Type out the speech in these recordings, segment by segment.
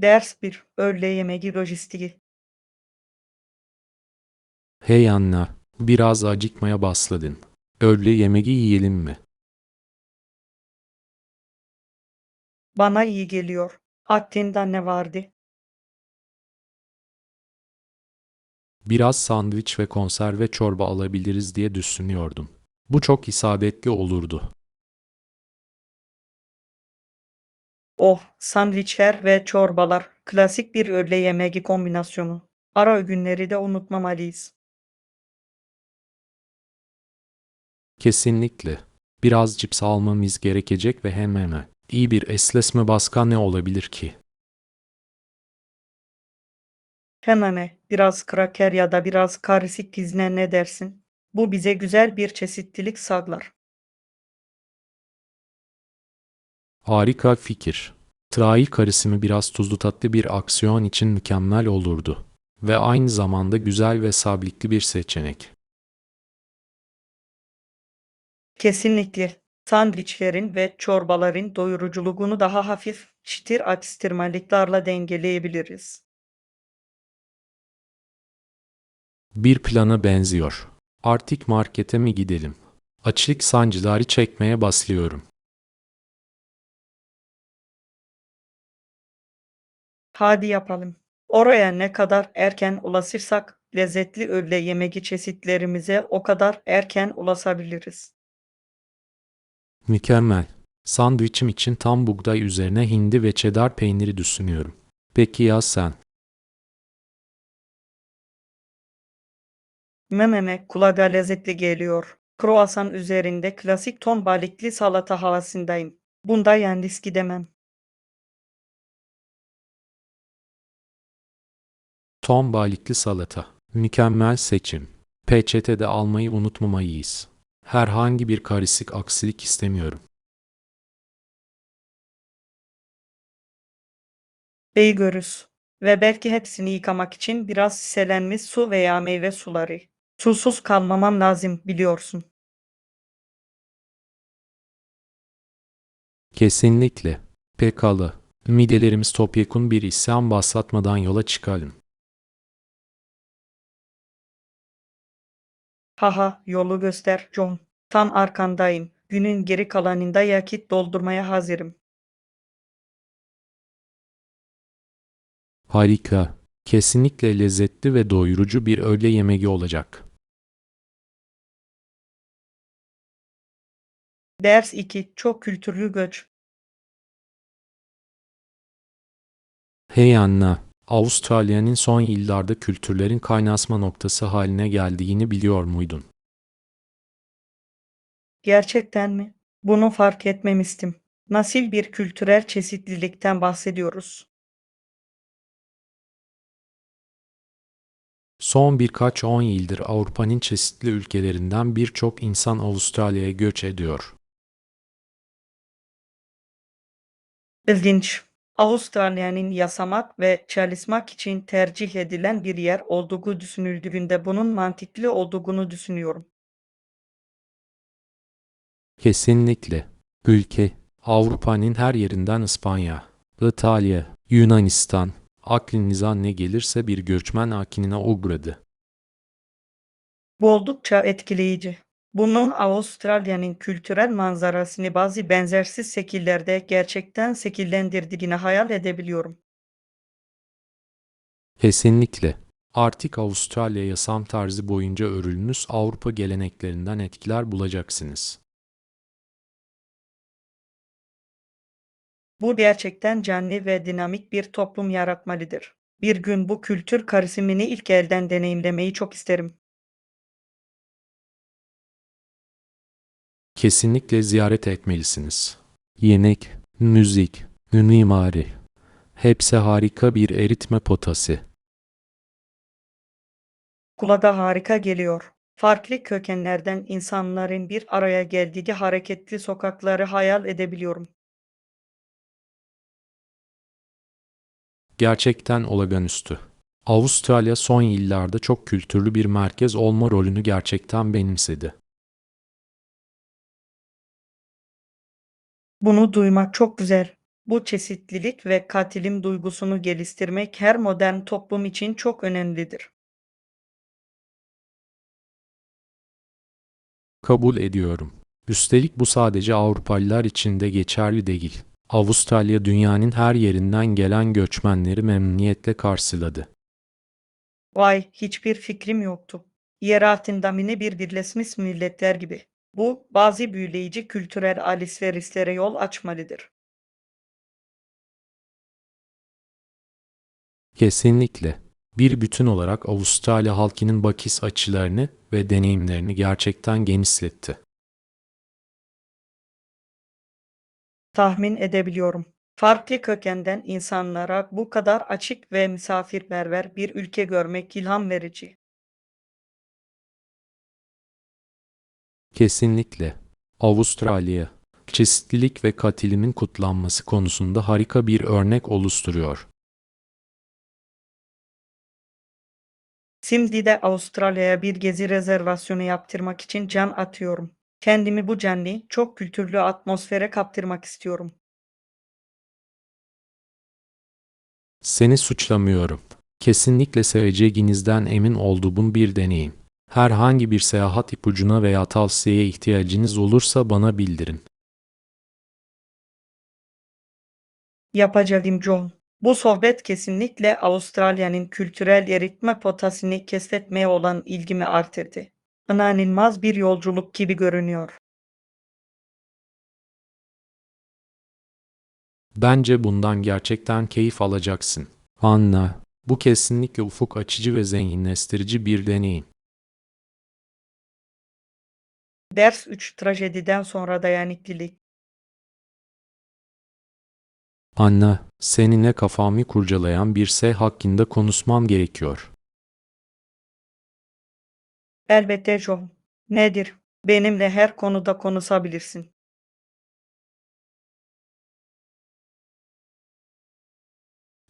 Ders 1. Öğle yemeği lojistiği. Hey Anna, biraz acıkmaya başladın. Öğle yemeği yiyelim mi? Bana iyi geliyor. Aklında ne vardı? Biraz sandviç ve konserve çorba alabiliriz diye düşünüyordum. Bu çok isabetli olurdu. Oh, sandviçler ve çorbalar. Klasik bir öğle yemeği kombinasyonu. Ara öğünleri de unutmamalıyız. Kesinlikle. Biraz cips almamız gerekecek ve hemen. İyi bir esnesme başka ne olabilir ki? Hemen biraz kraker ya da biraz karışık pizne ne dersin? Bu bize güzel bir çeşitlilik sağlar. Harika fikir. Trahi karışımı biraz tuzlu tatlı bir aksiyon için mükemmel olurdu. Ve aynı zamanda güzel ve sabitli bir seçenek. Kesinlikle. Sandviçlerin ve çorbaların doyuruculuğunu daha hafif, çıtır atıştırmalıklarla dengeleyebiliriz. Bir plana benziyor. Artık markete mi gidelim? Açlık sancıları çekmeye başlıyorum. Hadi yapalım. Oraya ne kadar erken ulaşırsak lezzetli öğle yemeği çeşitlerimize o kadar erken ulaşabiliriz. Mükemmel. Sandviçim için tam buğday üzerine hindi ve cheddar peyniri düşünüyorum. Peki ya sen? Mememe kulağa lezzetli geliyor. Kruvasan üzerinde klasik ton balıklı salata havasındayım. Bunda yalnız gidemem. Ton balıklı salata. Mükemmel seçim. Peçete de almayı unutmamalıyız. Herhangi bir karışık aksilik istemiyorum. Beygörüz. Ve belki hepsini yıkamak için biraz selenmiş su veya meyve suları. Susuz kalmamam lazım biliyorsun. Kesinlikle. Pekala. Midelerimiz topyekun bir isyan başlatmadan yola çıkalım. Haha yolu göster John. Tam arkandayım. Günün geri kalanında yakıt doldurmaya hazırım. Harika. Kesinlikle lezzetli ve doyurucu bir öğle yemeği olacak. Ders 2. Çok kültürlü göç. Hey Anna, Avustralya'nın son yıllarda kültürlerin kaynaşma noktası haline geldiğini biliyor muydun? Gerçekten mi? Bunu fark etmemiştim. Nasıl bir kültürel çeşitlilikten bahsediyoruz? Son birkaç on yıldır Avrupa'nın çeşitli ülkelerinden birçok insan Avustralya'ya göç ediyor. İlginç. Avustralya'nın yaşamak ve çalışmak için tercih edilen bir yer olduğu düşünüldüğünde bunun mantıklı olduğunu düşünüyorum. Kesinlikle. Ülke, Avrupa'nın her yerinden İspanya, İtalya, Yunanistan, aklınıza ne gelirse bir göçmen akinine uğradı. Bu oldukça etkileyici. Bunun Avustralya'nın kültürel manzarasını bazı benzersiz şekillerde gerçekten şekillendirdiğini hayal edebiliyorum. Kesinlikle. Artık Avustralya yaşam tarzı boyunca örülmüş Avrupa geleneklerinden etkiler bulacaksınız. Bu gerçekten canlı ve dinamik bir toplum yaratmalıdır. Bir gün bu kültür karışımını ilk elden deneyimlemeyi çok isterim. Kesinlikle ziyaret etmelisiniz. Yemek, müzik, mimari, hepsi harika bir eritme potası. Kulağa harika geliyor. Farklı kökenlerden insanların bir araya geldiği hareketli sokakları hayal edebiliyorum. Gerçekten olağanüstü. Avustralya son yıllarda çok kültürlü bir merkez olma rolünü gerçekten benimsedi. Bunu duymak çok güzel. Bu çeşitlilik ve katilim duygusunu geliştirmek her modern toplum için çok önemlidir. Kabul ediyorum. Üstelik bu sadece Avrupalılar için de geçerli değil. Avustralya dünyanın her yerinden gelen göçmenleri memnuniyetle karşıladı. Vay, hiçbir fikrim yoktu. Yer altında mini bir Birleşmiş Milletler gibi. Bu, bazı büyüleyici kültürel alışverişlere yol açmalıdır. Kesinlikle. Bir bütün olarak Avustralya halkının bakış açılarını ve deneyimlerini gerçekten genişletti. Tahmin edebiliyorum. Farklı kökenden insanlara bu kadar açık ve misafirperver bir ülke görmek ilham verici. Kesinlikle. Avustralya, çeşitlilik ve katilimin kutlanması konusunda harika bir örnek oluşturuyor. Şimdi de Avustralya'ya bir gezi rezervasyonu yaptırmak için can atıyorum. Kendimi bu canlı, çok kültürlü atmosfere kaptırmak istiyorum. Seni suçlamıyorum. Kesinlikle seveceğinizden emin olduğum bir deneyim. Herhangi bir seyahat ipucuna veya tavsiyeye ihtiyacınız olursa bana bildirin. Yapacağım John. Bu sohbet kesinlikle Avustralya'nın kültürel eritme potasını keşfetmeye olan ilgimi artırdı. İnanılmaz bir yolculuk gibi görünüyor. Bence bundan gerçekten keyif alacaksın. Anna, bu kesinlikle ufuk açıcı ve zenginleştirici bir deneyim. Ders 3 trajediden sonra dayanıklılık. Anna, seninle kafamı kurcalayan bir şey hakkında konuşmam gerekiyor. Elbette John. Nedir? Benimle her konuda konuşabilirsin.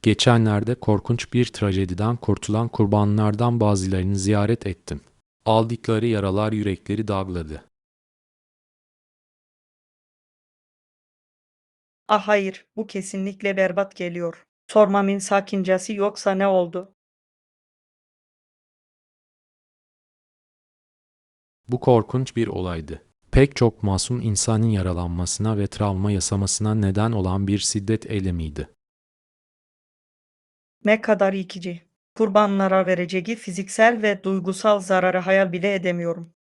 Geçenlerde korkunç bir trajediden kurtulan kurbanlardan bazılarını ziyaret ettim. Aldıkları yaralar yürekleri dağladı. Ah hayır, bu kesinlikle berbat geliyor. Sormamın sakıncası yoksa ne oldu? Bu korkunç bir olaydı. Pek çok masum insanın yaralanmasına ve travma yaşamasına neden olan bir şiddet eylemiydi. Ne kadar ikici. Kurbanlara vereceği fiziksel ve duygusal zararı hayal bile edemiyorum.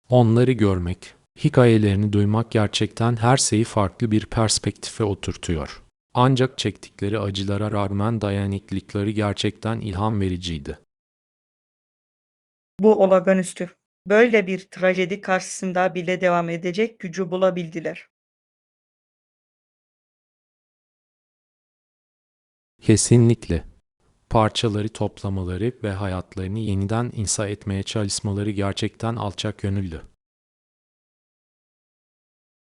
Onları görmek, hikayelerini duymak gerçekten her şeyi farklı bir perspektife oturtuyor. Ancak çektikleri acılara rağmen dayanıklılıkları gerçekten ilham vericiydi. Bu olağanüstü. Böyle bir trajedi karşısında bile devam edecek gücü bulabildiler. Kesinlikle. Parçaları toplamaları ve hayatlarını yeniden inşa etmeye çalışmaları gerçekten alçak gönüllü.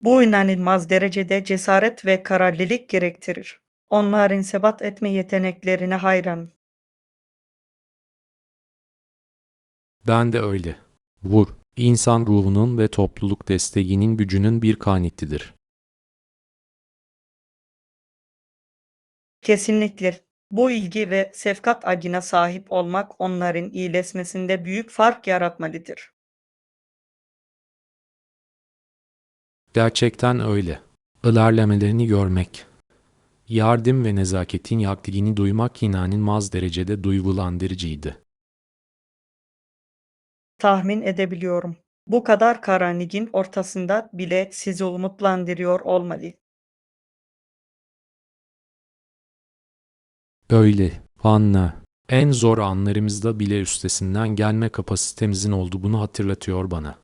Bu inanılmaz derecede cesaret ve kararlılık gerektirir. Onların sebat etme yeteneklerine hayran. Ben de öyle. Vur, insan ruhunun ve topluluk desteğinin gücünün bir kanıtıdır. Kesinlikle. Bu ilgi ve şefkat acına sahip olmak onların iyileşmesinde büyük fark yaratmalıdır. Gerçekten öyle. İlerlemelerini görmek, yardım ve nezaketin yaktigini duymak inanılmaz derecede duygulandırıcıydı. Tahmin edebiliyorum. Bu kadar karanlığın ortasında bile sizi umutlandırıyor olmalı. Öyle, Anna. En zor anlarımızda bile üstesinden gelme kapasitemizin olduğunu hatırlatıyor bana.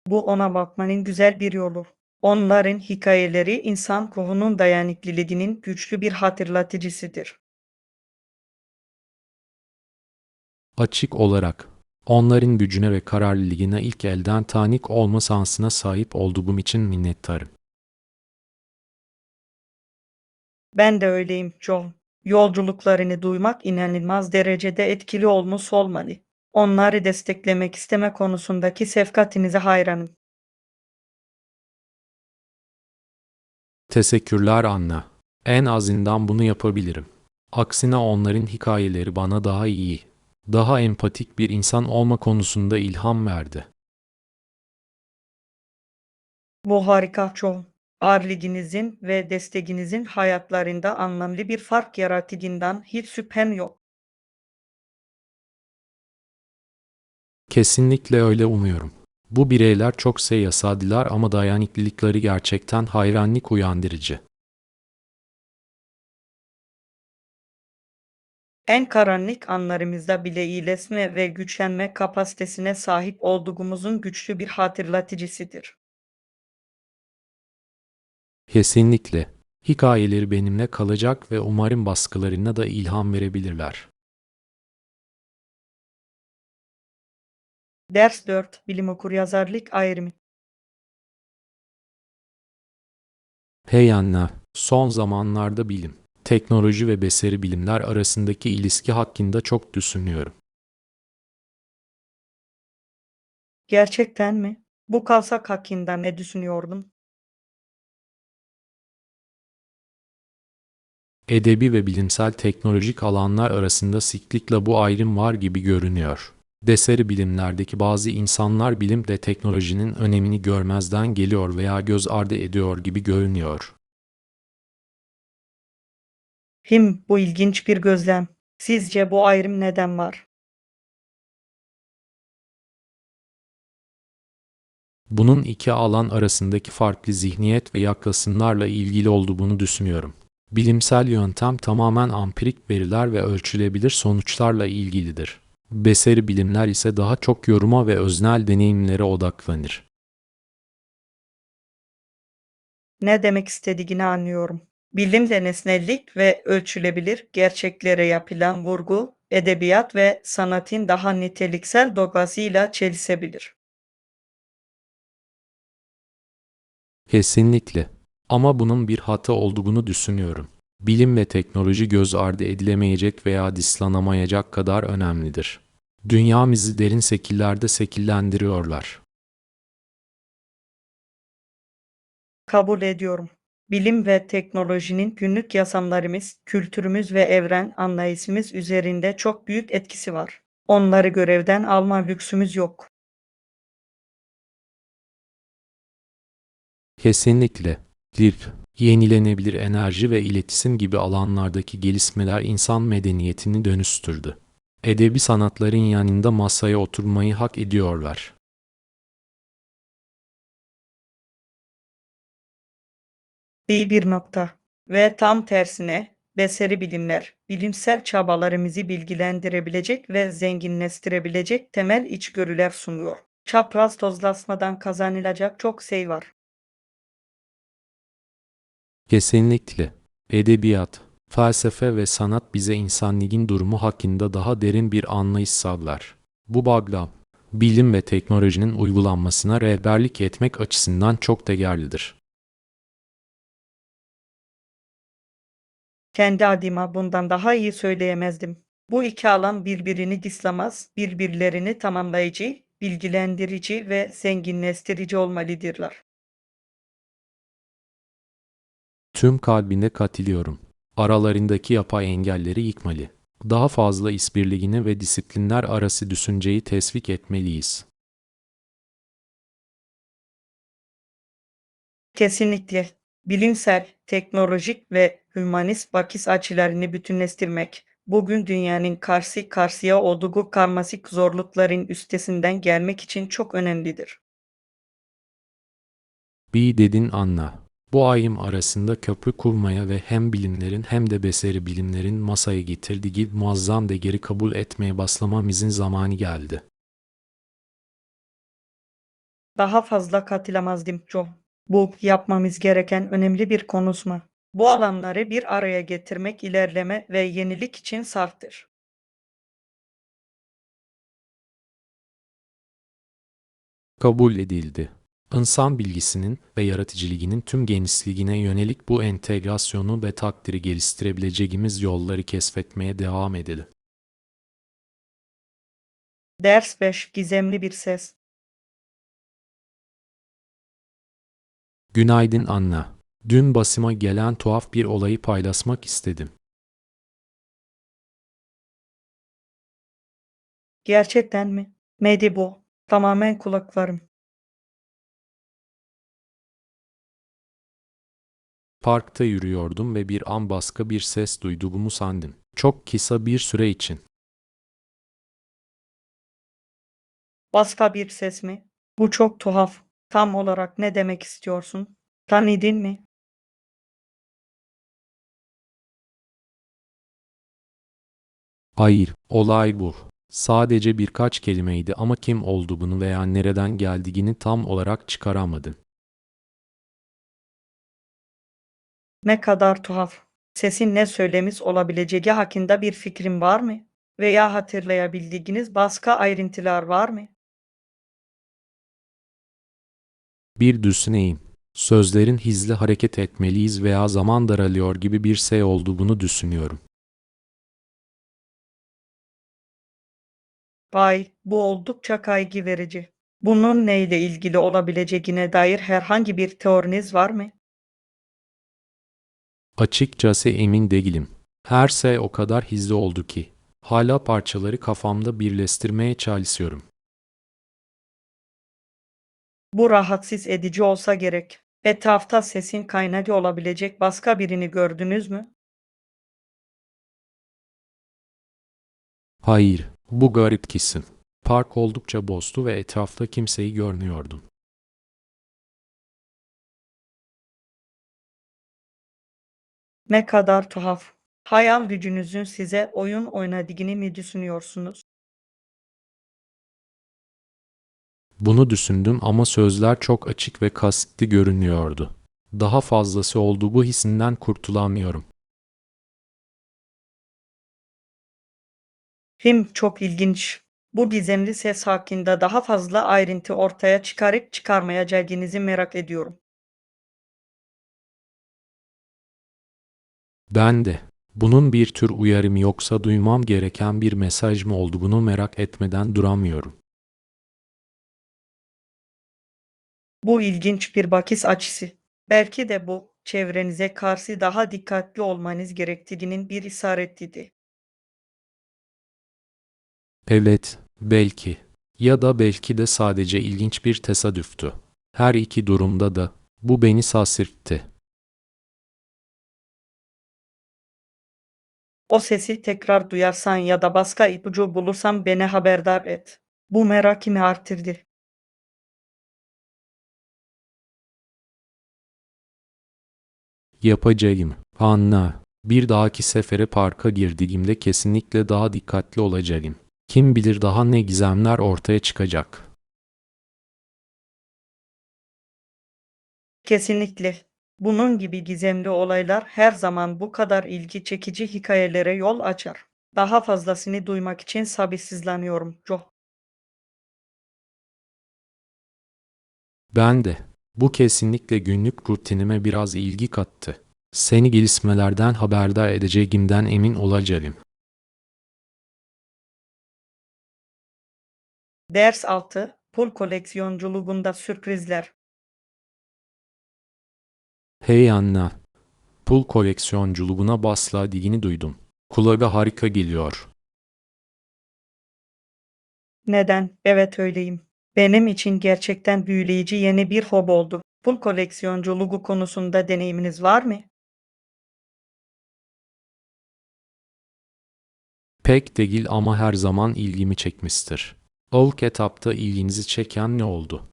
Bu ona bakmanın güzel bir yolu. Onların hikayeleri insan ruhunun dayanıklılığının güçlü bir hatırlatıcısıdır. Açık olarak, onların gücüne ve kararlılığına ilk elden tanık olma şansına sahip olduğum için minnettarım. Ben de öyleyim John. Yolculuklarını duymak inanılmaz derecede etkili olmuş olmalı. Onları desteklemek isteme konusundaki şefkatinize hayranım. Teşekkürler Anna. En azından bunu yapabilirim. Aksine onların hikayeleri bana daha iyi, daha empatik bir insan olma konusunda ilham verdi. Bu harika John. Ağırlığınızın ve desteğinizin hayatlarında anlamlı bir fark yarattığından hiç şüphem yok. Kesinlikle öyle umuyorum. Bu bireyler çok yasadılar ama dayanıklılıkları gerçekten hayranlık uyandırıcı. En karanlık anlarımızda bile iyileşme ve güçlenme kapasitesine sahip olduğumuzun güçlü bir hatırlatıcısıdır. Kesinlikle. Hikayeleri benimle kalacak ve umarım baskılarına da ilham verebilirler. Ders 4 Bilim okuryazarlık ayrımı. Hey Anna, son zamanlarda bilim, teknoloji ve beşeri bilimler arasındaki ilişki hakkında çok düşünüyorum. Gerçekten mi? Bu kavsak hakkında ne düşünüyordun? Edebi ve bilimsel teknolojik alanlar arasında sıklıkla bu ayrım var gibi görünüyor. Beşeri bilimlerdeki bazı insanlar bilim ve teknolojinin önemini görmezden geliyor veya göz ardı ediyor gibi görünüyor. Bu ilginç bir gözlem. Sizce bu ayrım neden var? Bunun iki alan arasındaki farklı zihniyet ve yaklaşımlarla ilgili olduğunu düşünüyorum. Bilimsel yöntem tamamen ampirik veriler ve ölçülebilir sonuçlarla ilgilidir. Beşeri bilimler ise daha çok yoruma ve öznel deneyimlere odaklanır. Ne demek istediğini anlıyorum. Bilimde nesnellik ve ölçülebilir gerçeklere yapılan vurgu, edebiyat ve sanatın daha niteliksel dogasıyla çelişebilir. Kesinlikle. Ama bunun bir hata olduğunu düşünüyorum. Bilim ve teknoloji göz ardı edilemeyecek veya dışlanamayacak kadar önemlidir. Dünyamızı derin şekillerde şekillendiriyorlar. Kabul ediyorum. Bilim ve teknolojinin günlük yaşamlarımız, kültürümüz ve evren anlayışımız üzerinde çok büyük etkisi var. Onları görevden alma lüksümüz yok. Kesinlikle. Dil, yenilenebilir enerji ve iletişim gibi alanlardaki gelişmeler insan medeniyetini dönüştürdü. Edebi sanatların yanında masaya oturmayı hak ediyorlar. İyi bir nokta. Ve tam tersine, beseri bilimler, bilimsel çabalarımızı bilgilendirebilecek ve zenginleştirebilecek temel içgörüler sunuyor. Çapraz tozlaşmadan kazanılacak çok şey var. Kesinlikle. Edebiyat, felsefe ve sanat bize insanlığın durumu hakkında daha derin bir anlayış sağlar. Bu bağlam, bilim ve teknolojinin uygulanmasına rehberlik etmek açısından çok değerlidir. Kendi adıma bundan daha iyi söyleyemezdim. Bu iki alan birbirini dışlamaz, birbirlerini tamamlayıcı, bilgilendirici ve zenginleştirici olmalıdırlar. Tüm kalbine katılıyorum. Aralarındaki yapay engelleri yıkmalı. Daha fazla işbirliğini ve disiplinler arası düşünceyi teşvik etmeliyiz. Kesinlikle. Bilimsel, teknolojik ve hümanist bakış açılarını bütünleştirmek, bugün dünyanın karşı karşıya olduğu karmaşık zorlukların üstesinden gelmek için çok önemlidir. Bir dedin Anna. Bu ayrım arasında köprü kurmaya ve hem bilimlerin hem de beşeri bilimlerin masaya getirdiği muazzam değeri kabul etmeye başlamamızın zamanı geldi. Daha fazla katılamazdım Joe. Bu yapmamız gereken önemli bir konuşma. Bu alanları bir araya getirmek ilerleme ve yenilik için sarftır. Kabul edildi. İnsan bilgisinin ve yaratıcılığının tüm genişliğine yönelik bu entegrasyonu ve takdiri geliştirebileceğimiz yolları keşfetmeye devam edelim. Ders 5. Gizemli bir ses. Günaydın Anna. Dün basıma gelen tuhaf bir olayı paylaşmak istedim. Gerçekten mi? Neydi bu? Tamamen kulaklarım. Parkta yürüyordum ve bir an başka bir ses duyduğumu sandım. Çok kısa bir süre için. Başka bir ses mi? Bu çok tuhaf. Tam olarak ne demek istiyorsun? Tanıdın mı? Hayır, olay bu. Sadece birkaç kelimeydi ama kim olduğunu veya nereden geldiğini tam olarak çıkaramadım. Ne kadar tuhaf. Sesin ne söylemiş olabileceği hakkında bir fikrin var mı? Veya hatırlayabildiğiniz başka ayrıntılar var mı? Bir düşüneyim. Sözlerin hızlı hareket etmeliyiz veya zaman daralıyor gibi bir şey olduğunu düşünüyorum. Vay, bu oldukça kaygı verici. Bunun neyle ilgili olabileceğine dair herhangi bir teoriniz var mı? Açıkçası emin değilim. Her şey o kadar hızlı oldu ki. Hala parçaları kafamda birleştirmeye çalışıyorum. Bu rahatsız edici olsa gerek. Etrafta sesin kaynağı olabilecek başka birini gördünüz mü? Hayır, bu garip kısım. Park oldukça boştu ve etrafta kimseyi görmüyordum. Ne kadar tuhaf. Hayal gücünüzün size oyun oynadığını mı düşünüyorsunuz? Bunu düşündüm ama sözler çok açık ve kasıtlı görünüyordu. Daha fazlası oldu bu hissinden kurtulamıyorum. Çok ilginç. Bu gizemli ses hakkında daha fazla ayrıntı ortaya çıkarıp çıkarmayacağınızı merak ediyorum. Ben de. Bunun bir tür uyarı mı yoksa duymam gereken bir mesaj mı olduğunu merak etmeden duramıyorum. Bu ilginç bir bakış açısı. Belki de bu çevrenize karşı daha dikkatli olmanız gerektiğinin bir işaretidir. Evet, belki. Ya da belki de sadece ilginç bir tesadüftü. Her iki durumda da bu beni şaşırttı. O sesi tekrar duyarsan ya da başka ipucu bulursan beni haberdar et. Bu merakımı artırdı. Yapacağım. Anla. Bir dahaki sefere parka girdiğimde kesinlikle daha dikkatli olacağım. Kim bilir daha ne gizemler ortaya çıkacak. Kesinlikle. Bunun gibi gizemli olaylar her zaman bu kadar ilgi çekici hikayelere yol açar. Daha fazlasını duymak için sabırsızlanıyorum, Joe. Ben de. Bu kesinlikle günlük rutinime biraz ilgi kattı. Seni gelişmelerden haberdar edeceğimden emin olacağım. Ders 6. Pul koleksiyonculuğunda sürprizler. Hey Anna, pul koleksiyonculuğuna başladığını duydum. Kulağa harika geliyor. Neden? Evet öyleyim. Benim için gerçekten büyüleyici yeni bir hobi oldu. Pul koleksiyonculuğu konusunda deneyiminiz var mı? Pek değil ama her zaman ilgimi çekmiştir. İlk etapta ilginizi çeken ne oldu?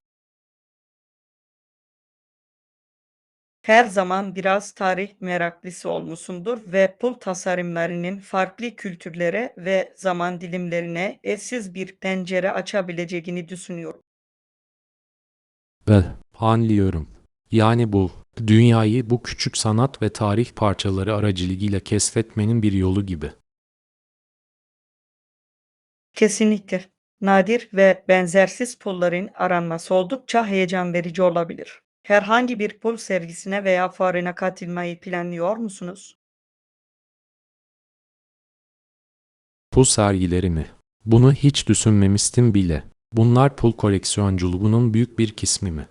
Her zaman biraz tarih meraklısı olmuşsundur ve pul tasarımlarının farklı kültürlere ve zaman dilimlerine eşsiz bir pencere açabileceğini düşünüyorum. Ve anlıyorum. Yani bu, dünyayı bu küçük sanat ve tarih parçaları aracılığıyla keşfetmenin bir yolu gibi. Kesinlikle. Nadir ve benzersiz pulların aranması oldukça heyecan verici olabilir. Herhangi bir pul sergisine veya fuarına katılmayı planlıyor musunuz? Bu sergileri mi? Bunu hiç düşünmemiştim bile. Bunlar pul koleksiyonculuğunun büyük bir kısmı mı?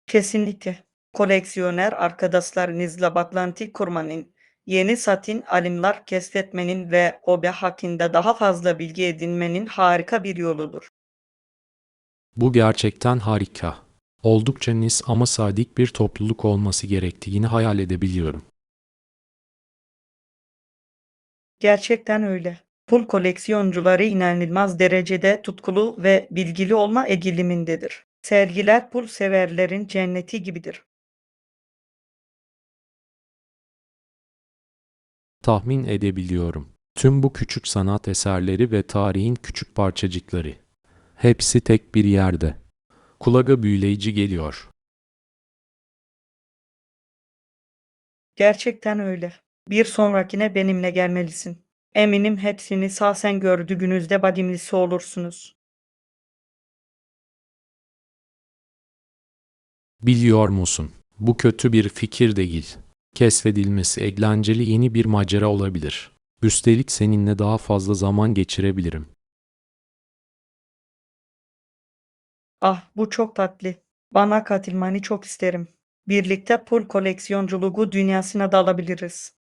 Kesinlikle. Koleksiyoner arkadaşlarınızla bağlantı kurmanın, yeni satın alımlar keşfetmenin ve hobi hakkında daha fazla bilgi edinmenin harika bir yoludur. Bu gerçekten harika. Oldukça nis ama sadik bir topluluk olması gerektiğini hayal edebiliyorum. Gerçekten öyle. Pul koleksiyoncuları inanılmaz derecede tutkulu ve bilgili olma eğilimindedir. Sergiler pul severlerin cenneti gibidir. Tahmin edebiliyorum. Tüm bu küçük sanat eserleri ve tarihin küçük parçacıkları. Hepsi tek bir yerde. Kulağa büyüleyici geliyor. Gerçekten öyle. Bir sonrakine benimle gelmelisin. Eminim hepsini sahsen gördüğünüzde badimlisi olursunuz. Biliyor musun? Bu kötü bir fikir değil. Keşfedilmesi eğlenceli yeni bir macera olabilir. Üstelik seninle daha fazla zaman geçirebilirim. Ah, bu çok tatlı. Bana katılmanı çok isterim. Birlikte pul koleksiyonculuğu dünyasına dalabiliriz.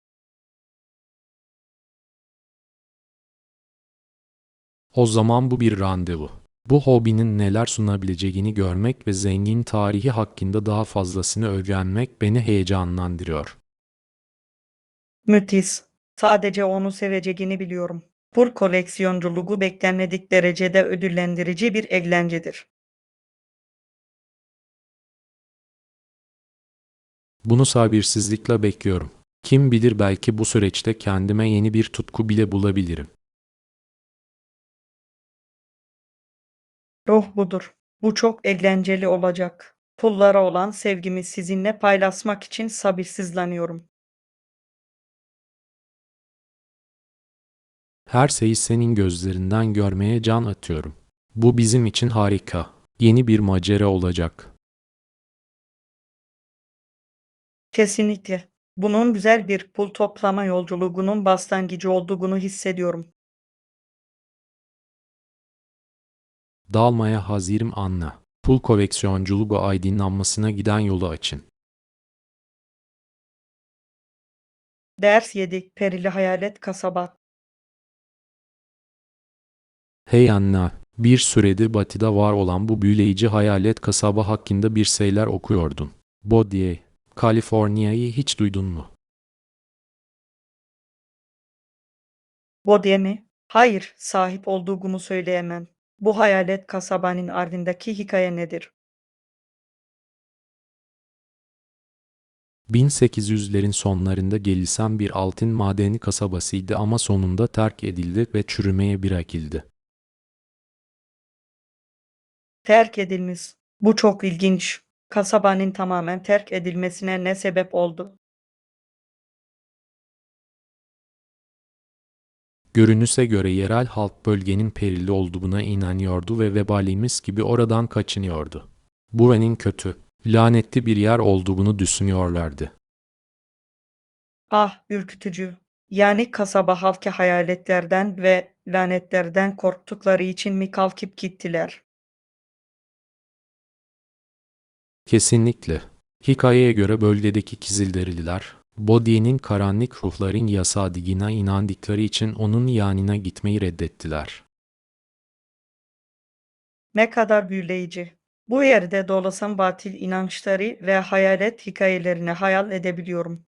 O zaman bu bir randevu. Bu hobinin neler sunabileceğini görmek ve zengin tarihi hakkında daha fazlasını öğrenmek beni heyecanlandırıyor. Müthiş. Sadece onu seveceğini biliyorum. Pul koleksiyonculuğu beklenmedik derecede ödüllendirici bir eğlencedir. Bunu sabırsızlıkla bekliyorum. Kim bilir belki bu süreçte kendime yeni bir tutku bile bulabilirim. Ruh budur. Bu çok eğlenceli olacak. Pullara olan sevgimi sizinle paylaşmak için sabırsızlanıyorum. Her şeyi senin gözlerinden görmeye can atıyorum. Bu bizim için harika. Yeni bir macera olacak. Kesinlikle. Bunun güzel bir pul toplama yolculuğunun başlangıcı olduğunu hissediyorum. Dalmaya hazırım Anna. Pul koleksiyonculuğu aydınlanmasına giden yolu açın. Ders yedik perili hayalet kasaba. Hey Anna, bir süredir Batı'da var olan bu büyüleyici hayalet kasaba hakkında bir şeyler okuyordun. Bodie, Kaliforniya'yı hiç duydun mu? Bu diye mi? Hayır, sahip olduğumu söyleyemem. Bu hayalet kasabanın ardındaki hikaye nedir? 1800'lerin sonlarında gelişen bir altın madeni kasabasıydı ama sonunda terk edildi ve çürümeye bırakıldı. Terk edilmiş. Bu çok ilginç. Kasabanın tamamen terk edilmesine ne sebep oldu? Görünüşe göre yerel halk bölgenin perili olduğuna inanıyordu ve vebalimiz gibi oradan kaçınıyordu. Buranın kötü, lanetli bir yer olduğunu düşünüyorlardı. Ah, ürkütücü. Yani kasaba halkı hayaletlerden ve lanetlerden korktukları için mi kalkıp gittiler? Kesinlikle. Hikayeye göre bölgedeki Kizilderililer, Bodhi'nin karanlık ruhların yasadığına inandıkları için onun yanına gitmeyi reddettiler. Ne kadar büyüleyici. Bu yerde dolaşan batıl inançları ve hayalet hikayelerini hayal edebiliyorum.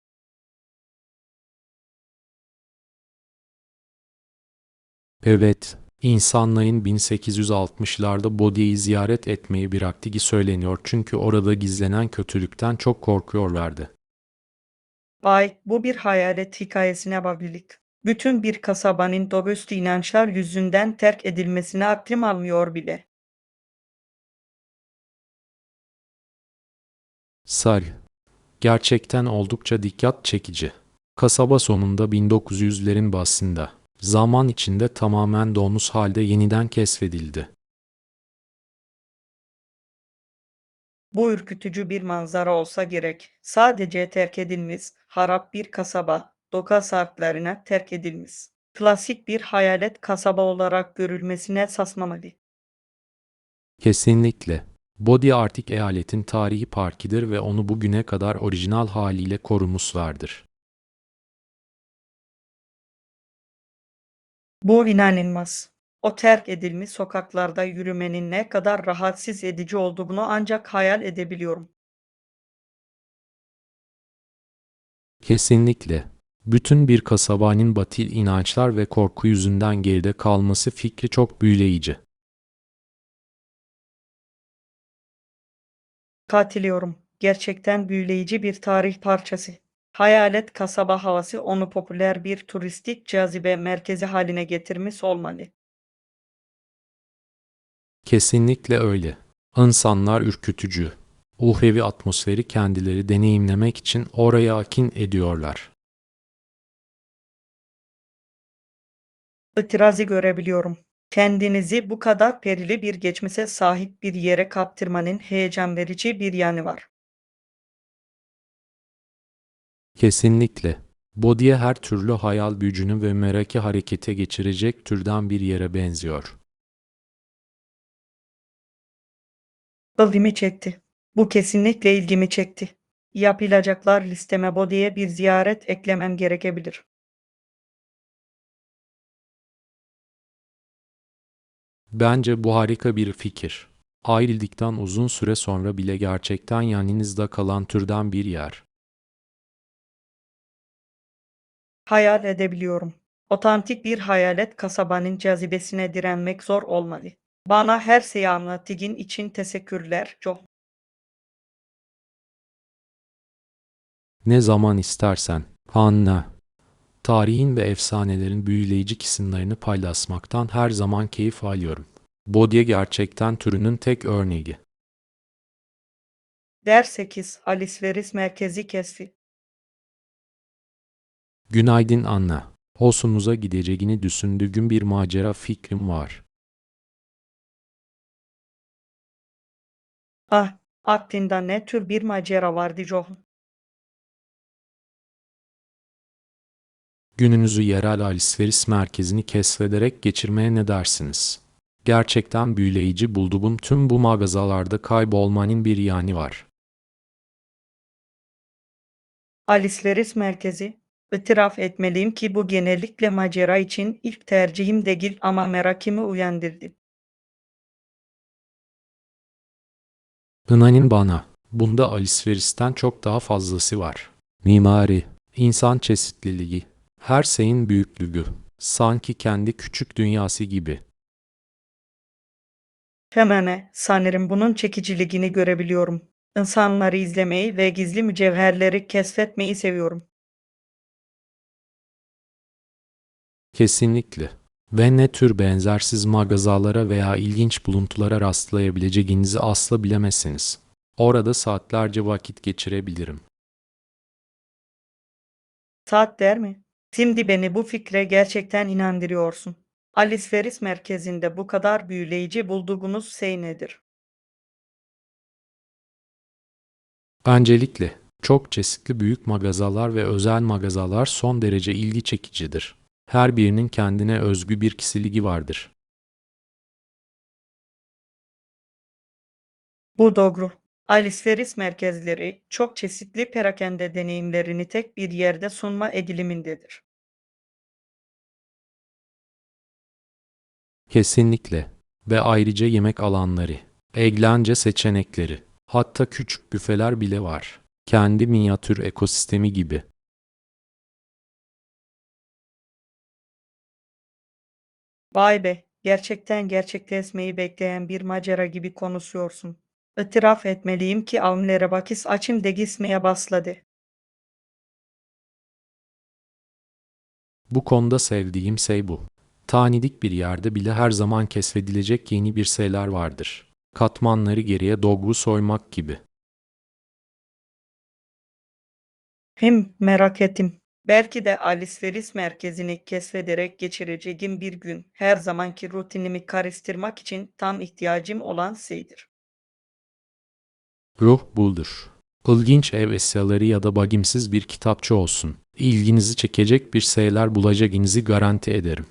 Evet, insanların 1860'larda Bodhi'yi ziyaret etmeyi bıraktığı söyleniyor çünkü orada gizlenen kötülükten çok korkuyorlardı. Vay, bu bir hayalet hikayesine bağlılık. Bütün bir kasabanın doğaüstü inançlar yüzünden terk edilmesine aklım almıyor bile. Sal, gerçekten oldukça dikkat çekici. Kasaba sonunda 1900'lerin başında, zaman içinde tamamen donmuş halde yeniden keşfedildi. Bu ürkütücü bir manzara olsa gerek. Sadece terk edilmiş, harap bir kasaba, doka saatlerine terk edilmiş. Klasik bir hayalet kasaba olarak görülmesine sasmamalı. Kesinlikle. Bodie artık eyaletin tarihi parkidir ve onu bugüne kadar orijinal haliyle korumuşlardır. Bu inanılmaz. O terk edilmiş sokaklarda yürümenin ne kadar rahatsız edici olduğunu ancak hayal edebiliyorum. Kesinlikle. Bütün bir kasabanın batil inançlar ve korku yüzünden geride kalması fikri çok büyüleyici. Katılıyorum. Gerçekten büyüleyici bir tarih parçası. Hayalet kasaba havası onu popüler bir turistik cazibe merkezi haline getirmiş olmalı. Kesinlikle öyle. İnsanlar ürkütücü, uhrevi atmosferi kendileri deneyimlemek için oraya akın ediyorlar. İtirazı görebiliyorum. Kendinizi bu kadar perili bir geçmişe sahip bir yere kaptırmanın heyecan verici bir yanı var. Kesinlikle. Bodie her türlü hayal gücünü ve merakı harekete geçirecek türden bir yere benziyor. İlgimi çekti. Bu kesinlikle ilgimi çekti. Yapılacaklar listeme bu diye bir ziyaret eklemem gerekebilir. Bence bu harika bir fikir. Ayrıldıktan uzun süre sonra bile gerçekten yanınızda kalan türden bir yer. Hayal edebiliyorum. Otantik bir hayalet kasabanın cazibesine direnmek zor olmalı. Bana her şeyi anlattığın için teşekkürler, Joe. Ne zaman istersen. Anla. Tarihin ve efsanelerin büyüleyici kısımlarını paylaşmaktan her zaman keyif alıyorum. Bodie gerçekten türünün tek örneği. Der 8 Alışveriş Merkezi keşfi. Günaydın Anna. Hoşunuza gideceğini düşündüğüm bir macera fikrim var. Ah, aklında ne tür bir macera vardı, Joe? Gününüzü yerel alışveriş merkezini keşfederek geçirmeye ne dersiniz? Gerçekten büyüleyici bulduğum tüm bu mağazalarda kaybolmanın bir yanı var. Alışveriş merkezi. İtiraf etmeliyim ki bu genellikle macera için ilk tercihim değil ama merakımı uyandırdı. İnanın bana, bunda alışverişten çok daha fazlası var. Mimari, insan çeşitliliği, her şeyin büyüklüğü, sanki kendi küçük dünyası gibi. Hemen sanırım bunun çekiciliğini görebiliyorum. İnsanları izlemeyi ve gizli mücevherleri keşfetmeyi seviyorum. Kesinlikle. Ve ne tür benzersiz mağazalara veya ilginç buluntulara rastlayabileceğinizi asla bilemezsiniz. Orada saatlerce vakit geçirebilirim. Saat der mi? Şimdi beni bu fikre gerçekten inandırıyorsun. Alışveriş merkezinde bu kadar büyüleyici bulduğunuz şey nedir? Öncelikle, çok çeşitli büyük mağazalar ve özel mağazalar son derece ilgi çekicidir. Her birinin kendine özgü bir kişiliği vardır. Bu doğru. Alışveriş merkezleri çok çeşitli perakende deneyimlerini tek bir yerde sunma edilimindedir. Kesinlikle. Ve ayrıca yemek alanları, eğlence seçenekleri, hatta küçük büfeler bile var. Kendi minyatür ekosistemi gibi. Vay be, gerçekten gerçekleşmeyi bekleyen bir macera gibi konuşuyorsun. İtiraf etmeliyim ki alnlara bakış açım değişmeye başladı. Bu konuda sevdiğim şey bu. Tanidik bir yerde bile her zaman keşfedilecek yeni bir şeyler vardır. Katmanları geriye dolgu soymak gibi. Hem merak ettim. Belki de alışveriş merkezini keşfederek geçireceğim bir gün her zamanki rutinimi karıştırmak için tam ihtiyacım olan şeydir. Ruh budur. İlginç ev eşyaları ya da bagimsiz bir kitapçı olsun. İlginizi çekecek bir şeyler bulacağınızı garanti ederim.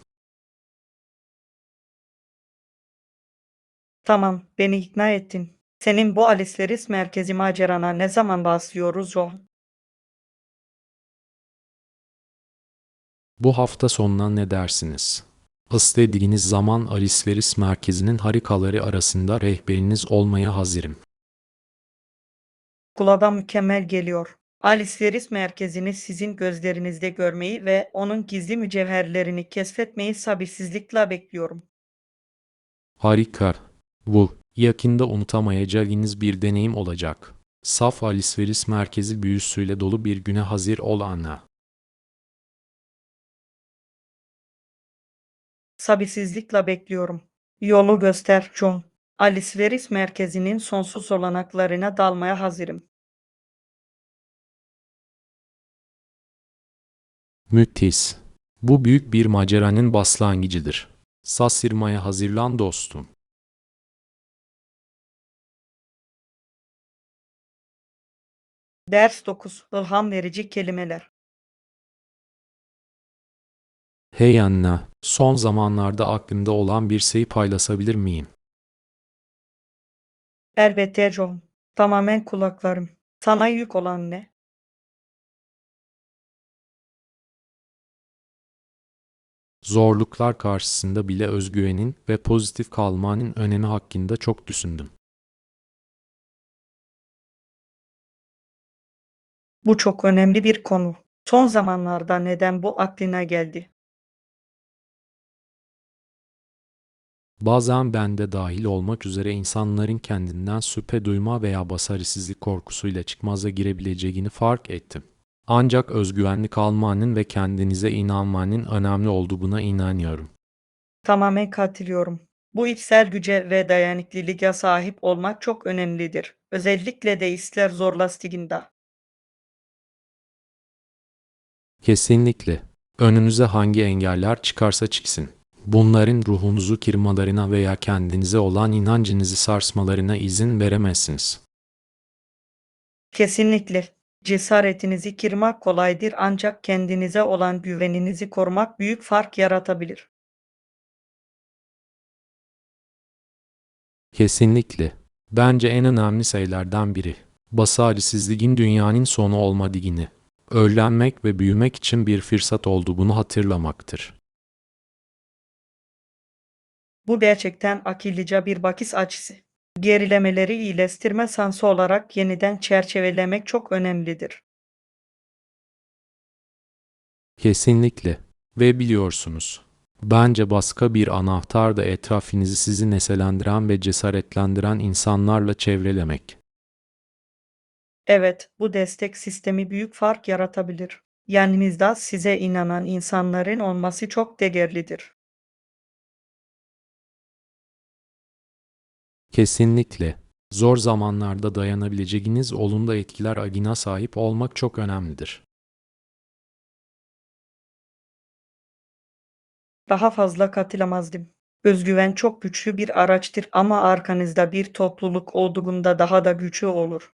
Tamam, beni ikna ettin. Senin bu Alışveriş Merkezi macerana ne zaman başlıyoruz John? Bu hafta sonuna ne dersiniz? İstediğiniz zaman alışveriş merkezinin harikaları arasında rehberiniz olmaya hazırım. Kulağa mükemmel geliyor. Alışveriş merkezini sizin gözlerinizde görmeyi ve onun gizli mücevherlerini keşfetmeyi sabırsızlıkla bekliyorum. Harika. Bu, yakında unutamayacağınız bir deneyim olacak. Saf alışveriş merkezi büyüsüyle dolu bir güne hazır ol Anna. Sabırsızlıkla bekliyorum. Yolu göster John. Alışveriş merkezinin sonsuz olanaklarına dalmaya hazırım. Müthiş. Bu büyük bir maceranın başlangıcıdır. Şaşırmaya hazırlan dostum. Ders 9. İlham verici kelimeler. Hey Anna, son zamanlarda aklımda olan bir şey paylaşabilir miyim? Elbette John. Tamamen kulaklarım. Sana yük olan ne? Zorluklar karşısında bile özgüvenin ve pozitif kalmanın önemi hakkında çok düşündüm. Bu çok önemli bir konu. Son zamanlarda neden bu aklına geldi? Bazen ben de dahil olmak üzere insanların kendinden şüphe duyma veya başarısızlık korkusuyla çıkmaza girebileceğini fark ettim. Ancak özgüvenli kalmanın ve kendinize inanmanın önemli olduğuna inanıyorum. Tamamen katılıyorum. Bu içsel güce ve dayanıklılığa sahip olmak çok önemlidir. Özellikle de işler zorlaştığında. Kesinlikle. Önünüze hangi engeller çıkarsa çıksın. Bunların ruhunuzu kırmalarına veya kendinize olan inancınızı sarsmalarına izin veremezsiniz. Kesinlikle. Cesaretinizi kırmak kolaydır ancak kendinize olan güveninizi korumak büyük fark yaratabilir. Kesinlikle. Bence en önemli şeylerden biri. Başarısızlığın dünyanın sonu olmadığını, öğrenmek ve büyümek için bir fırsat olduğunu hatırlamaktır. Bu gerçekten akıllıca bir bakış açısı. Gerilemeleri iyileştirme sansı olarak yeniden çerçevelemek çok önemlidir. Kesinlikle. Ve biliyorsunuz, bence başka bir anahtar da etrafınızı sizi neşelendiren ve cesaretlendiren insanlarla çevrelemek. Evet, bu destek sistemi büyük fark yaratabilir. Yanınızda size inanan insanların olması çok değerlidir. Kesinlikle. Zor zamanlarda dayanabileceğiniz olumlu etkiler ağına sahip olmak çok önemlidir. Daha fazla katılamazdım. Özgüven çok güçlü bir araçtır ama arkanızda bir topluluk olduğunda daha da güçlü olur.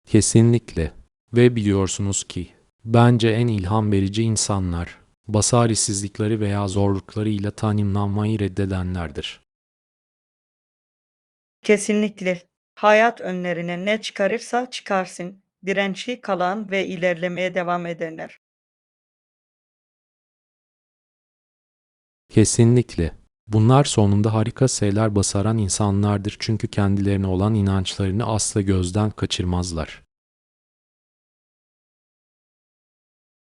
Kesinlikle. Ve biliyorsunuz ki, bence en ilham verici insanlar, başarısızlıkları veya zorluklarıyla tanımlanmayı reddedenlerdir. Kesinlikle. Hayat önlerine ne çıkarırsa çıkarsın. Dirençli kalan ve ilerlemeye devam edenler. Kesinlikle. Bunlar sonunda harika şeyler başaran insanlardır çünkü kendilerine olan inançlarını asla gözden kaçırmazlar.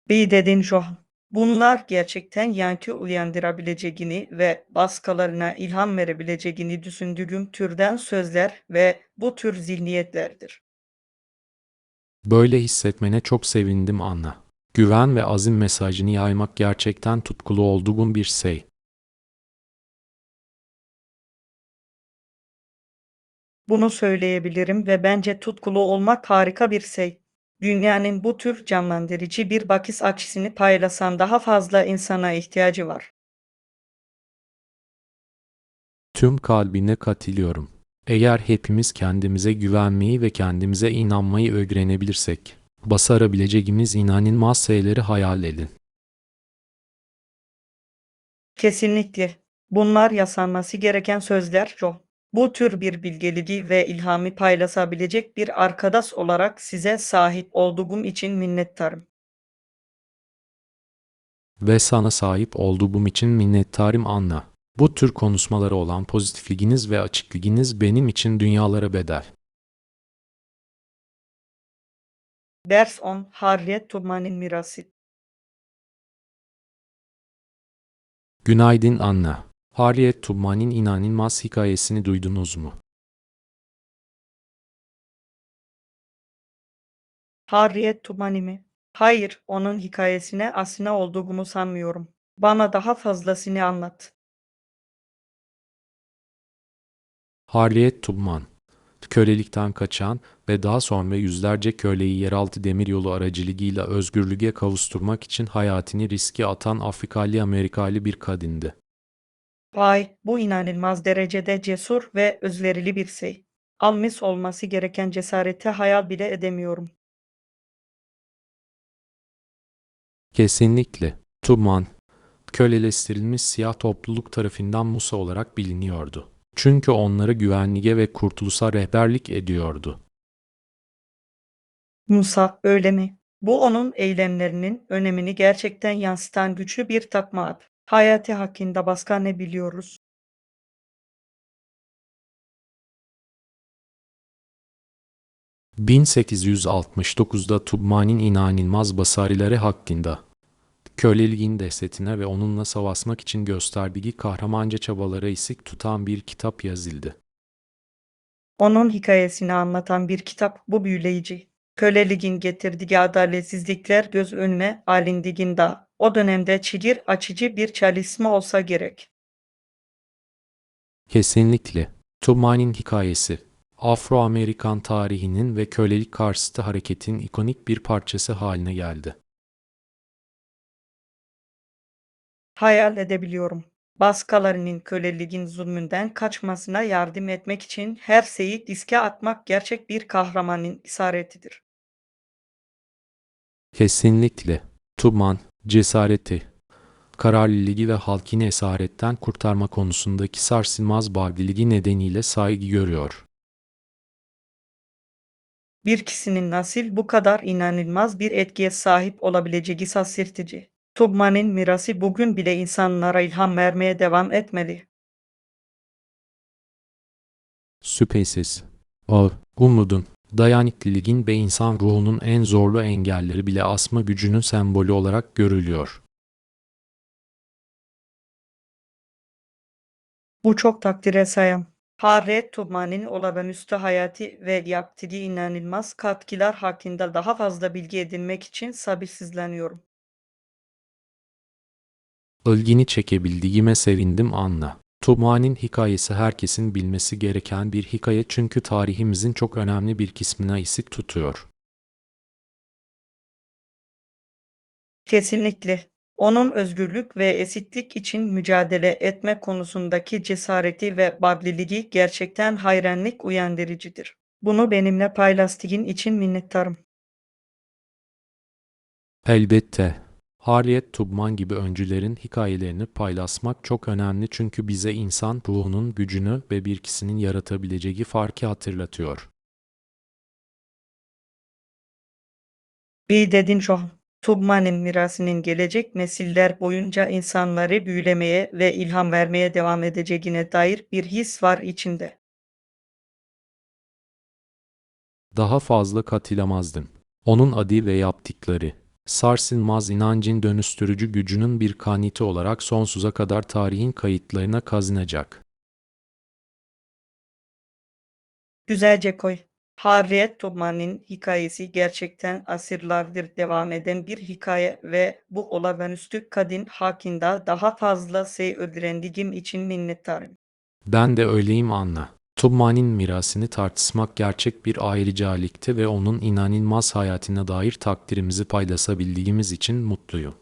Bir dedin Johan. Bunlar gerçekten yankı uyandırabileceğini ve başkalarına ilham verebileceğini düşündüğüm türden sözler ve bu tür zihniyetlerdir. Böyle hissetmene çok sevindim Anna. Güven ve azim mesajını yaymak gerçekten tutkulu olduğum bir şey. Bunu söyleyebilirim ve bence tutkulu olmak harika bir şey. Dünyanın bu tür canlandırıcı bir bakış açısını paylaşan daha fazla insana ihtiyacı var. Tüm kalbine katılıyorum. Eğer hepimiz kendimize güvenmeyi ve kendimize inanmayı öğrenebilirsek, başarabileceğimiz inanılmaz şeyleri hayal edin. Kesinlikle. Bunlar yaşanması gereken sözler, John. Bu tür bir bilgeliği ve ilhamı paylaşabilecek bir arkadaş olarak size sahip olduğum için minnettarım. Ve sana sahip olduğum için minnettarım Anna. Bu tür konuşmalara olan pozitifliğiniz ve açıklığınız benim için dünyalara bedel. Ders 10 Harriet Tubman'ın mirası. Günaydın Anna. Harriet Tubman'ın inanılmaz hikayesini duydunuz mu? Harriet Tubman'ı mı? Hayır, onun hikayesine aslında olduğumu sanmıyorum. Bana daha fazlasını anlat. Harriet Tubman, kölelikten kaçan ve daha sonra yüzlerce köleyi yeraltı demiryolu aracılığıyla özgürlüğe kavuşturmak için hayatını riske atan Afrikalı Amerikalı bir kadındı. Vay, bu inanılmaz derecede cesur ve özverili bir şey. Almış olması gereken cesareti hayal bile edemiyorum. Kesinlikle. Tubman, köleleştirilmiş siyah topluluk tarafından Musa olarak biliniyordu. Çünkü onlara güvenliğe ve kurtuluşa rehberlik ediyordu. Musa, öyle mi? Bu onun eylemlerinin önemini gerçekten yansıtan güçlü bir takma ad. Hayati hakkında başka ne biliyoruz? 1869'da Tubman'ın inanılmaz başarıları hakkında, köleliğin dehşetine ve onunla savaşmak için gösterdiği kahramanca çabalara ışık tutan bir kitap yazıldı. Onun hikayesini anlatan bir kitap, bu büyüleyici. Köleliğin getirdiği adaletsizlikler göz önüne alındığında o dönemde çigir açıcı bir çalışma olsa gerek. Kesinlikle. Tubman'ın hikayesi, Afro-Amerikan tarihinin ve kölelik karşıtı hareketin ikonik bir parçası haline geldi. Hayal edebiliyorum. Başkalarının köleliğin zulmünden kaçmasına yardım etmek için her şeyi riske atmak gerçek bir kahramanın isaretidir. Kesinlikle. Tubman, cesareti, kararlılığı ve halkını esaretten kurtarma konusundaki sarsılmaz bağlılığı nedeniyle saygı görüyor. Bir kişinin nasıl bu kadar inanılmaz bir etkiye sahip olabileceği şaşırtıcı. Tubman'ın mirası bugün bile insanlara ilham vermeye devam etmeli. Şüphesiz. O, umudun, dayanıklılığın ve insan ruhunun en zorlu engelleri bile asma gücünün sembolü olarak görülüyor. Bu çok takdire şayan. Harriet Tubman'ın olağanüstü hayatı ve yaptığı inanılmaz katkılar hakkında daha fazla bilgi edinmek için sabırsızlanıyorum. İlgini çekebildiğime sevindim Anna. Tubman'ın hikayesi herkesin bilmesi gereken bir hikaye çünkü tarihimizin çok önemli bir kısmına ışık tutuyor. Kesinlikle. Onun özgürlük ve eşitlik için mücadele etme konusundaki cesareti ve bağlılığı gerçekten hayranlık uyandırıcıdır. Bunu benimle paylaştığın için minnettarım. Elbette. Harriet Tubman gibi öncülerin hikayelerini paylaşmak çok önemli çünkü bize insan ruhunun gücünü ve bir kişinin yaratabileceği farkı hatırlatıyor. Bir dedin John. Tubman'ın mirasının gelecek nesiller boyunca insanları büyülemeye ve ilham vermeye devam edeceğine dair bir his var içinde. Daha fazla katılamazdım. Onun adı ve yaptıkları, sarsılmaz inancın dönüştürücü gücünün bir kanıtı olarak sonsuza kadar tarihin kayıtlarına kazınacak. Güzelce koy. Harriet Tubman'ın hikayesi gerçekten asırlardır devam eden bir hikaye ve bu olağanüstü kadın hakkında daha fazla şey öğrendiğim için minnettarım. Ben de öyleyim Anna. Tubman'ın mirasını tartışmak gerçek bir ayrıcalıktı ve onun inanılmaz hayatına dair takdirimizi paylaşabildiğimiz için mutluyum.